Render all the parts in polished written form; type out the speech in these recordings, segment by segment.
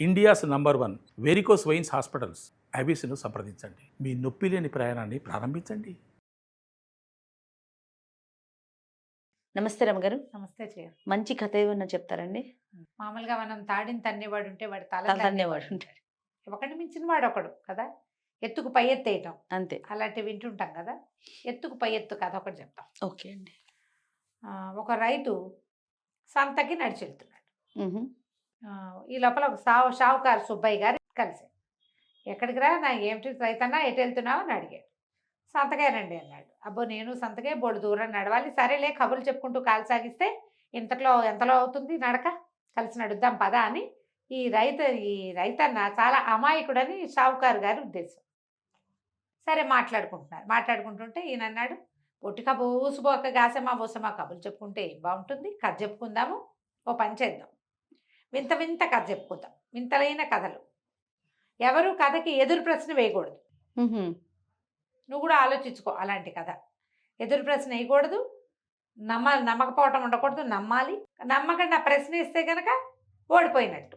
India's number 1 varicose veins hospitals ఐబీసీను సంప్రదించండి. మీ నొప్పి లేని ప్రయాణాన్ని ప్రారంభించండి. నమస్తే రమగారు. నమస్తే చేయ. మంచి కథ ఏమన్నా చెప్తారండి? మామూలుగా మనం తాడిని తన్నేవాడు ఉంటే వాడు తల తన్నేవాడు తన్నేవాడు ఉంటాడు. ఒకటి మించిన వాడు ఒకడు కదా, ఎత్తుకు పై ఎత్తు వేయటం అంతే. అలాంటివి వింటుంటాం కదా. ఎత్తుకు పై ఎత్తు కథ ఒకటి చెప్తాం. ఓకే అండి. ఒక రైతు సంతకి నడిచి వెళ్తున్నాడు. మ్హూ. ఈ లోపల ఒక షావుకారు సుబ్బయ్య గారు కలిసి, ఎక్కడికి రా నా ఏమిటి రైతన్నా ఎటు వెళ్తున్నావు అని అడిగాడు. సంతకేనండి అన్నాడు. అబ్బో నేను సంతకే బోడు దూరం నడవాలి, సరేలే కబుర్లు చెప్పుకుంటూ కాలు సాగిస్తే ఎంతలో అవుతుంది నడక, కలిసి నడుద్దాం పదా అని ఈ రైతన్న చాలా అమాయకుడని షావుకారు గారి ఉద్దేశం. సరే మాట్లాడుకుంటుంటే ఈయన అన్నాడు, పొట్టిక ఊసిపోక గాసమా బోసమా కబుర్లు చెప్పుకుంటే ఏం బాగుంటుంది, కథ చెప్పుకుందాము, ఓ పని చేద్దాం, వింత కథ చెప్పుకుందాం, వింతలైన కథలు. ఎవరు కథకి ఎదురు ప్రశ్న వేయకూడదు. మ్హూ. నువ్వు కూడా ఆలోచించుకో. అలాంటి కథ ఎదురు ప్రశ్న వేయకూడదు, నమ్మకపోవటం ఉండకూడదు, నమ్మాలి. నమ్మకండి ఆ ప్రశ్న ఇస్తే కనుక ఓడిపోయినట్టు.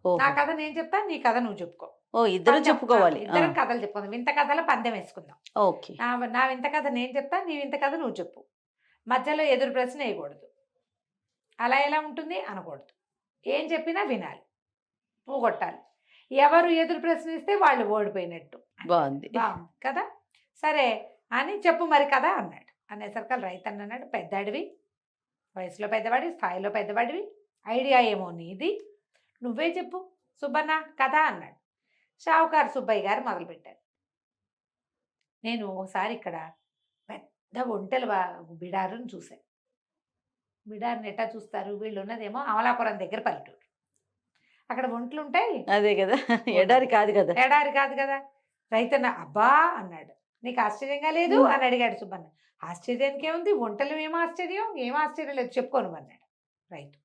ఓహో. నా కథ నేను చెప్తా, నీ కథ నువ్వు చెప్పుకో. ఓ, ఇద్దరు చెప్పుకోవాలి. ఇద్దరం కథలు చెప్పుకుందాం, వింత కథల పందెం వేసుకుందాం. ఓకే. నా వింత కథ నేను చెప్తా, నీ వింత కథ నువ్వు చెప్పు. మధ్యలో ఎదురు ప్రశ్న వేయకూడదు. అలా ఎలా ఉంటుంది అనకూడదు. ఏం చెప్పినా వినాలి, పువ్వు కొట్టాలి. ఎవరు ఎదురు ప్రశ్నిస్తే వాళ్ళు ఓడిపోయినట్టు. బాగుంది కదా. సరే అని చెప్పు మరి కదా అన్నాడు. అనేసరికి రైతన్న అన్నాడు, పెద్దాడివి, వయసులో పెద్దవాడివి, స్థాయిలో పెద్దవాడివి, ఐడియా ఏమో నీది, నువ్వే చెప్పు సుబ్బన్న కథ అన్నాడు. షావుకారు సుబ్బయ్య గారు మొదలుపెట్టారు. నేను ఒకసారి ఇక్కడ పెద్ద ఒంటెల బిడారుని చూశాను. బిడారుని ఎట్టా చూస్తారు, వీళ్ళు ఉన్నదేమో అమలాపురం దగ్గర పల్లెటూరు. అక్కడ ఒంట్లు ఉంటాయి. అదే కదా, ఎడారి కాదు కదా. రైతన్న అబ్బా అన్నాడు, నీకు ఆశ్చర్యంగా లేదు అని అడిగాడు సుబ్బన్న. ఆశ్చర్యానికి ఏముంది, ఒంటలు ఏం ఆశ్చర్యం లేదు, చెప్పుకోను అన్నాడు రైతు.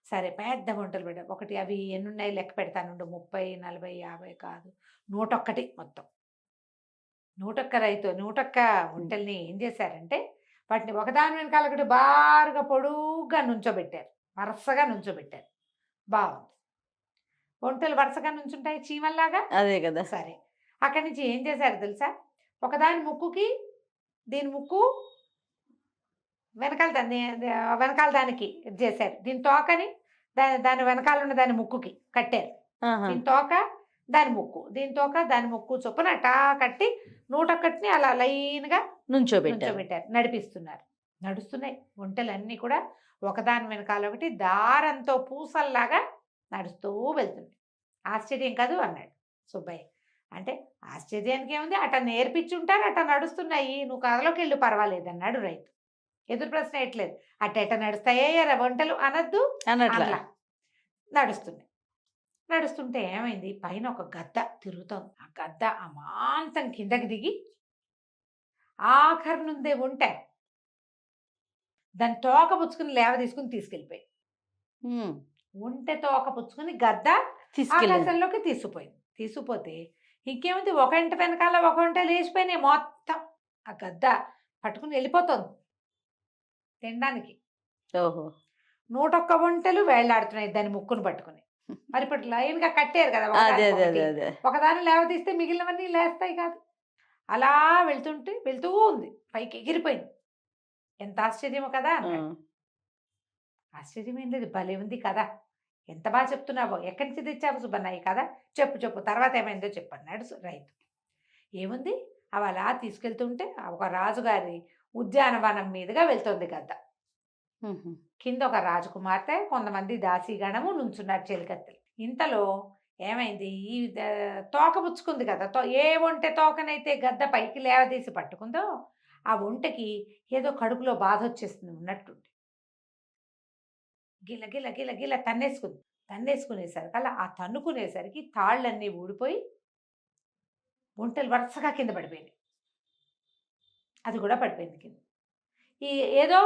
సరే పెద్ద వంటలు పెట్టా. ఒకటి అవి ఎన్నున్నాయి లెక్క పెడతాను, 30, 40, 50 కాదు, 101 మొత్తం. 101 వంటల్ని ఏం చేశారంటే వాటిని ఒకదాని వెనకాల ఒకటి బారుగా పొడుగ్గా నుంచోబెట్టారు, వరుసగా నుంచోబెట్టారు. బాగుంది. వంటలు వరుసగా నుంచుంటాయి చీమల్లాగా. అదే కదా. సరే అక్కడి నుంచి ఏం చేశారు తెలుసా, ఒకదాని ముక్కుకి దీని ముక్కు వెనకాల దానికి చేశారు, దీని తోకని దాని వెనకాల ఉన్న దాని ముక్కుకి కట్టారు. దీని తోక దాని ముక్కు, దీని తోక దాని ముక్కు చొప్పున అటా కట్టి 101ని అలా లైన్గా నుంచోబెట్టారు. నడిపిస్తున్నారు. నడుస్తున్నాయి ఒంటెలన్నీ కూడా ఒకదాని వెనకాల ఒకటి దారంతో పూసల్లాగా నడుస్తూ వెళ్తుంది. ఆశ్చర్యం కాదు అన్నాడు సుబ్బయ్య. అంటే ఆశ్చర్యానికి ఏముంది, అట్ట నేర్పించుంటారు, అట్ట నడుస్తున్నాయి, నువ్వు కథలోకి వెళ్ళు పర్వాలేదు అన్నాడు రైతు. ఎదురు ప్రశ్న ఎట్లేదు, అట్ట నడుస్తాయే వంటలు అనద్దు అట్లా నడుస్తుంటే ఏమైంది, పైన ఒక గద్ద తిరుగుతోంది. ఆ గద్ద అమాంతం కిందకి దిగి ఆఖరి నుండే ఉంటే దాని తోక పుచ్చుకుని లేవ తీసుకెళ్ళిపోయి, ఉంటే తోక పుచ్చుకుని గద్ద ఆకాశంలోకి తీసుకుపోతే ఇంకేముంది, ఒక ఇంట వెనకాల ఒక వంట లేచిపోయినాయి మొత్తం. ఆ గద్ద పట్టుకుని వెళ్ళిపోతుంది తినడానికి. ఓహో. 101 వంటలు వేళ్లాడుతున్నాయి దాని ముక్కును పట్టుకుని. మరి ఇప్పుడు లైన్ గా కట్టారు కదా, ఒకదాన్ని లేవదీస్తే మిగిలినవన్నీ లేస్తాయి కాదు. అలా వెళ్తూ ఉంది, పైకి ఎగిరిపోయింది. ఎంత ఆశ్చర్యమో కదా అన్నాడు. ఆశ్చర్యం ఏం లేదు, భలే ఉంది కదా, ఎంత బాగా చెప్తున్నావో, ఎక్కడి నుంచి తెచ్చావు సుబ్బన్నయ్య కదా, చెప్పు తర్వాత ఏమైందో చెప్పన్నాడు రైతు. ఏముంది, అవి అలా తీసుకెళ్తుంటే ఒక రాజుగారి ఉద్యానవనం మీదుగా వెళ్తుంది గద్ద. కింద ఒక రాజకుమార్తె, కొంతమంది దాసీగణము నుంచున్నారు చెలికత్తెలు. ఇంతలో ఏమైంది, ఈ తోక పుచ్చుకుంది కదా, ఏ ఒంటె తోకనైతే గద్ద పైకి లేవదీసి పట్టుకుందో ఆ ఒంటెకి ఏదో కడుపులో బాధ వచ్చేస్తుంది ఉన్నట్టుండి. గిల గిల గిల గిల తన్నేసుకునేసరికి అలా ఆ తన్నుకునేసరికి తాళ్ళన్నీ ఊడిపోయి ఒంటెలు వరుసగా కింద పడిపోయింది. అది కూడా పడిపోయింది కింద. ఈ ఏదో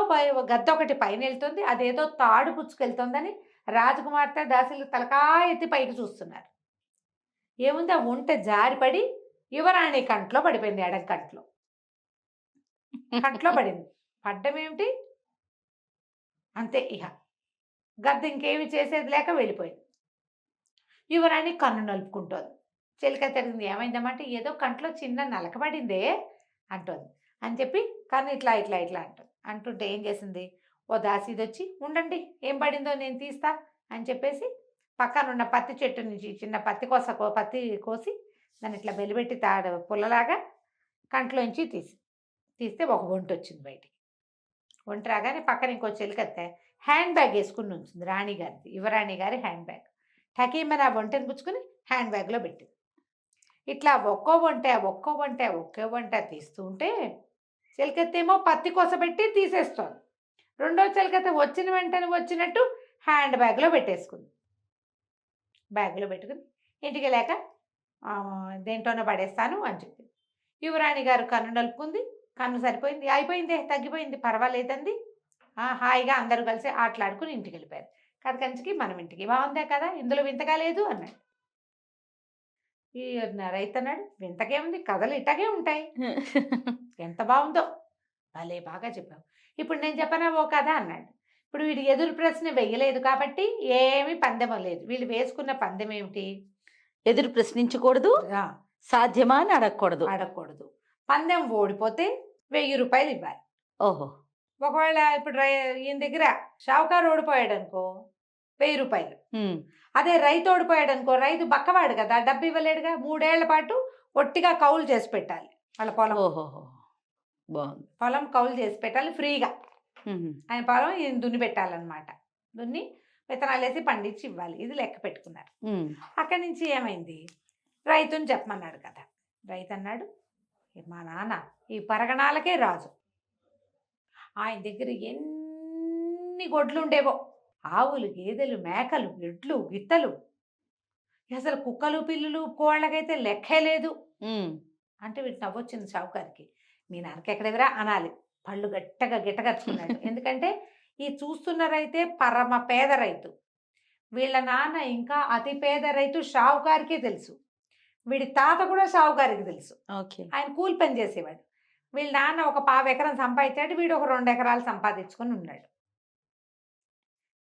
గద్ద ఒకటి పైన వెళ్తుంది, అదేదో తాడు పుచ్చుకెళ్తుందని రాజకుమార్తె దాసులు తలకాయ ఎత్తి పైకి చూస్తున్నారు. ఏముంది, ఆ ఒంటె జారిపడి యువరాణి కంట్లో పడిపోయింది, ఎడం కంట్లో పడింది. పడ్డం ఏమిటి, అంతే. ఇక గద్ద ఇంకేమి చేసేది లేక వెళ్ళిపోయింది. యువరాణి కన్ను నలుపుకుంటోంది. చెలికత్త అడిగింది, ఏమైందమ్మా అంటే, ఏదో కంట్లో చిన్న నలకబడిందే అంటోంది. అని చెప్పి కన్ను ఇట్లా ఇట్లా ఇట్లా అంటుంది. అంటుంటే ఏం చేసింది, ఓ దాసీది వచ్చి, ఉండండి ఏం పడిందో నేను తీస్తా అని చెప్పేసి పక్కన ఉన్న పత్తి చెట్టు నుంచి చిన్న పత్తి పత్తి కోసి దాన్ని ఇట్లా వెలిపెట్టి పుల్లలాగా కంట్లోంచి తీస్తే ఒక ఒంటి వచ్చింది బయటికి. ఒంటి రాగానే పక్కన ఇంకో చెలికత్తే హ్యాండ్ బ్యాగ్ వేసుకుని ఉంచింది, రాణిగారిది, యువరాణి గారి హ్యాండ్ బ్యాగ్. టకీమని ఆ ఒంటెని పుచ్చుకొని హ్యాండ్ బ్యాగ్లో పెట్టింది. ఇట్లా ఒక్కో వంట తీస్తూ ఉంటే చెలికత్తేమో పత్తి కోసబెట్టి తీసేస్తోంది. రెండో చెలికత్త వచ్చిన వెంటనే వచ్చినట్టు హ్యాండ్ బ్యాగ్లో పెట్టేసుకుంది. బ్యాగ్లో పెట్టుకుని ఇంటికి లేక దేంట్లోనో పడేస్తాను అని చెప్పింది. యువరాణి గారు కన్ను నలుపుకుంది. కన్ను సరిపోయింది, అయిపోయిందే, తగ్గిపోయింది, పర్వాలేదండి. హాయిగా అందరూ కలిసి ఆటలాడుకుని ఇంటికి వెళ్ళిపోయారు. కథ కంచికి మనం ఇంటికి, బాగుందే కదా, ఇందులో వింతగా లేదు అన్నాడు. ఈ రైతు అన్నాడు, వింతకేముంది, కథలు ఇట్టగే ఉంటాయి, ఎంత బాగుందో, భలే బాగా చెప్పావు. ఇప్పుడు నేను చెప్పనా ఓ కథ అన్నాడు. ఇప్పుడు వీడు ఎదురు ప్రశ్న వెయ్యలేదు కాబట్టి ఏమీ పందెం లేదు. వీళ్ళు వేసుకున్న పందెం ఏమిటి, ఎదురు ప్రశ్నించకూడదు, సాధ్యమా అని అడగకూడదు. పందెం ఓడిపోతే 1000 రూపాయలు ఇవ్వాలి. ఓహో. ఒకవేళ ఇప్పుడు ఈయన దగ్గర షావుకారు ఓడిపోయాడు అనుకో 1000 రూపాయలు. అదే రైతు ఓడిపోయాడు అనుకో, రైతు బక్కవాడు కదా, డబ్బు ఇవ్వలేడుగా, 3 ఏళ్ల పాటు ఒట్టిగా కౌలు చేసి పెట్టాలి వాళ్ళ పొలం. బాగుంది. పొలం కౌలు చేసి పెట్టాలి ఫ్రీగా. ఆయన పొలం ఈయన దున్ని పెట్టాలన్నమాట. దున్ని విత్తనాలు వేసి పండించి ఇవ్వాలి. ఇది లెక్క పెట్టుకున్నారు. అక్కడి నుంచి ఏమైంది, రైతుని చెప్పమన్నాడు కదా. రైతు అన్నాడు, మా నాన్న ఈ పరగణాలకే రాజు, ఆయన దగ్గర ఎన్ని గొడ్లు ఉండేవో, ఆవులు, గేదెలు, మేకలు, ఎడ్లు, గిత్తలు, అసలు కుక్కలు, పిల్లులు, కోళ్ళకైతే లెక్కే లేదు అంటే వీటి నవ్వొచ్చింది షావుకారికి. మీ నాన్నకి ఎక్కడెవరా అనాలి. పళ్ళు గట్టగా గిట్టగరుచుకున్నాడు. ఎందుకంటే ఈ చూస్తున్న రైతే పరమ పేద రైతు, వీళ్ళ నాన్న ఇంకా అతి పేద రైతు, షావుకారికే తెలుసు. వీడి తాత కూడా షావుకారికి తెలుసు. ఆయన కూలి పని చేసేవాడు. వీళ్ళ నాన్న ఒక 1/4 ఎకరం సంపాదించాడు, వీడు ఒక 2 ఎకరాలు సంపాదించుకొని ఉన్నాడు.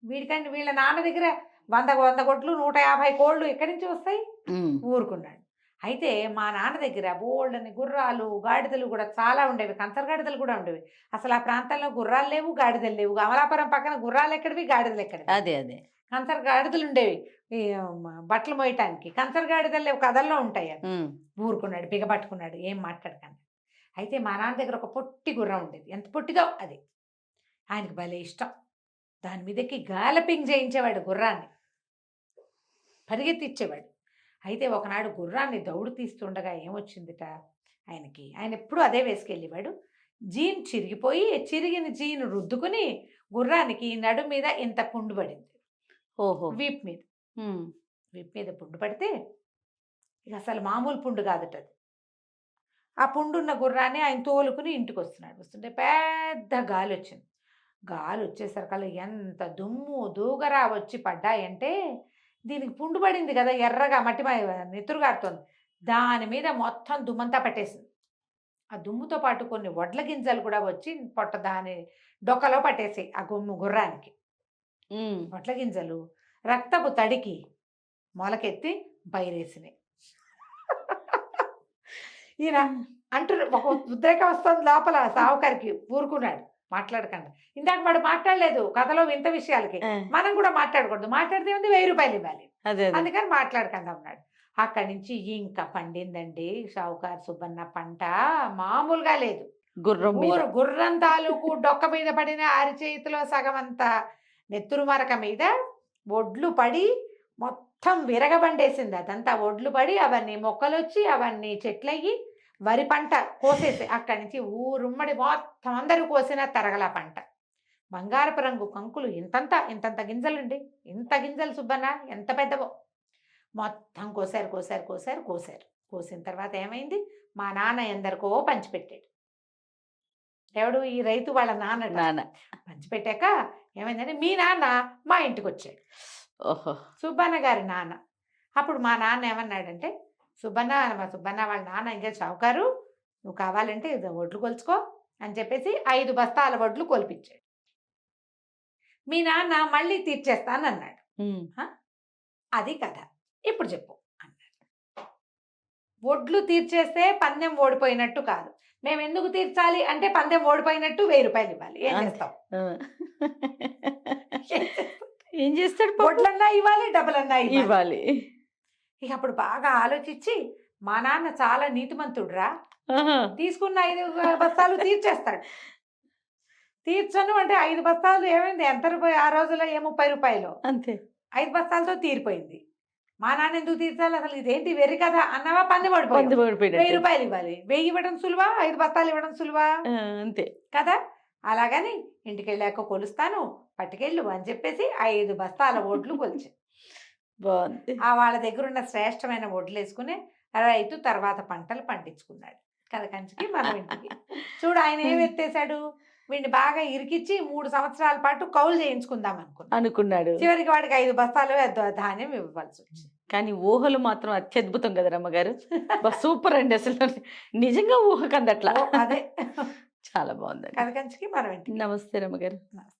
వీడికంటే వీళ్ళ నాన్న దగ్గర 100 గొడ్లు, 150 కోళ్ళు ఎక్కడి నుంచి వస్తాయి, ఊరుకున్నాడు. అయితే మా నాన్న దగ్గర బోల్డని గుర్రాలు, గాడిదలు కూడా చాలా ఉండేవి, కంచరగాడిదలు కూడా ఉండేవి. అసలు ఆ ప్రాంతంలో గుర్రాలు లేవు, గాడిదలు లేవు. అమలాపురం పక్కన గుర్రాలు ఎక్కడివి, గాడిదలు ఎక్కడివి. అదే కంచర గాడిదలు ఉండేవి ఈ బట్టలు మోయటానికి, కంచర గాడిదలు లేవు, కథల్లో ఉంటాయి. ఊరుకున్నాడు, బిగపట్టుకున్నాడు, ఏం మాట్లాడకండి. అయితే మా నాన్న దగ్గర ఒక పొట్టి గుర్రం ఉండేది, ఎంత పొట్టిదో అది, ఆయనకి భలే ఇష్టం. దాని మీదకి గాలపింగ్ చేయించేవాడు, గుర్రాన్ని పరిగెత్తిచ్చేవాడు. అయితే ఒకనాడు గుర్రాన్ని దౌడు తీస్తుండగా ఏమొచ్చిందిట ఆయనకి, ఆయన ఎప్పుడు అదే వేసుకెళ్ళేవాడు. జీన్ చిరిగిపోయి, చిరిగిన జీన్ రుద్దుకుని గుర్రానికి నడు మీద ఇంత పుండు పడింది. వీప్ మీద పుండు పడితే ఇక అసలు మామూలు పుండు కాదట అది. ఆ పుండున్న గుర్రాన్ని ఆయన తోలుకుని ఇంటికి వస్తుంటే పెద్ద గాలి వచ్చింది. గాలి వచ్చేసరికల్లా ఎంత దుమ్ము దూగరా వచ్చి పడ్డాయంటే, దీనికి పుండు పడింది కదా, ఎర్రగా మట్టి నెత్తురుగారుతోంది, దాని మీద మొత్తం దుమ్మంతా పట్టేసింది. ఆ దుమ్ముతో పాటు కొన్ని వడ్ల గింజలు కూడా వచ్చి దాని డొక్కలో పట్టేసాయి ఆ గుర్రానికి. వడ్ల గింజలు రక్తపు తడికి మొలకెత్తి బైరేసినాయి. ఈయన అంటున్నాడు, ఒక ఉద్రేకం వస్తుంది లోపల. సావుకారికి ఊరుకున్నాడు, మాట్లాడకండి. ఇందాక వాడు మాట్లాడలేదు కథలో వింత విషయాలకి, మనం కూడా మాట్లాడకూడదు. మాట్లాడితే ఉంది 1000 రూపాయలు ఇవ్వాలి, అందుకని మాట్లాడకండి అన్నాడు. అక్కడి నుంచి ఇంకా పండిందండి షావుకారు సుబ్బన్న పంట, మామూలుగా లేదు. గుర్రం తాలూకు డొక్క మీద పడిన అరిచేతిలో సగం అంత నెత్తురు మరక మీద ఒడ్లు పడి మొత్తం విరగబండేసింది. అదంతా ఒడ్లు పడి అవన్నీ మొక్కలు వచ్చి అవన్నీ చెట్లయ్యి వరి పంట కోసేసి అక్కడి నుంచి ఊరుమ్మడి మొత్తం అందరూ కోసిన తరగల పంట. బంగారపు రంగు కంకులు ఇంతంత గింజలుండి, ఇంత గింజలు సుబ్బన్న ఎంత పెద్దవో, మొత్తం కోసారు. కోసిన తర్వాత ఏమైంది, మా నాన్న ఎందరికో పంచిపెట్టాడు. ఎవడు, ఈ రైతు వాళ్ళ నాన్న. పంచిపెట్టాక ఏమైందంటే, మీ నాన్న మా ఇంటికి వచ్చాడు, సుబ్బన్న గారి నాన్న. అప్పుడు మా నాన్న ఏమన్నాడంటే, సుబ్బన్న వాళ్ళ నాన్న ఇంకా షావుకారు, నువ్వు కావాలంటే వడ్లు కొలుచుకో అని చెప్పేసి 5 బస్తాల వడ్లు కొలిపించాడు. మీ నాన్న మళ్ళీ తీర్చేస్తానన్నాడు. అది కథ. ఇప్పుడు చెప్పు అన్నాడు. వడ్లు తీర్చేస్తే పందెం ఓడిపోయినట్టు కాదు. మేము ఎందుకు తీర్చాలి అంటే పందెం ఓడిపోయినట్టు 1000 రూపాయలు ఇవ్వాలి. ఏం అంతే. చేస్తాం? ఆ. ఏం చేస్తాడు పాపం? వడ్లన్నా ఇవ్వాలి, డబ్బులన్నా ఇవ్వాలి. ఇవ్వాలి. ఇక అప్పుడు బాగా ఆలోచించి మా నాన్న చాలా నీతిమంతుడురా, ఆహా. తీసుకున్న 5 బస్తాలు తీర్చేస్తాడు. తీర్చను అంటే 5 బస్తాలు ఏమైంది, ఎంత రూపాయి ఆ రోజుల్లో, ఏ 30 రూపాయలు. అంతే. 5 బస్తాలతో తీరిపోయింది. మా నాన్న ఎందుకు తీర్చాలి, అసలు ఇదేంటి వెర్రి కదా అన్నావా, పంది పంది పడిపోయింది. 1000 ఓడిపోయినట్టు. రూపాయలు ఇవ్వాలి. 1000 ఇవ్వడం సులువా, 5 బస్తాలు ఇవ్వడం సులువా ఆ, అంతే. కదా. అలాగని ఇంటికి వెళ్ళాక కొలుస్తాను, పట్టుకెళ్ళు అని చెప్పేసి 5 బస్తాల వడ్లు కొలిచి బాగుంది. వాళ్ళ దగ్గర ఉన్న శ్రేష్టమైన వడ్లు వేసుకుని రైతు తర్వాత పంటలు పండించుకున్నాడు. కంచికి మనం ఇంటికి చూడు, ఆయన ఏం ఎత్తేసాడు, వీడిని బాగా ఇరికిచ్చి 3 సంవత్సరాల పాటు కౌలు చేయించుకుందాం అనుకున్నాడు. చివరికి వాడికి 5 బస్తాలు ధాన్యం ఇవ్వవలసి వచ్చింది. కానీ ఊహలు మాత్రం అత్యద్భుతం కదా రమ్మగారు. సూపర్ అండి, అసలు నిజంగా ఊహ కందట్లా. అదే చాలా బాగుందండి. కంచికి మనం ఇంటికి. నమస్తే రమ్మగారు. నమస్తే.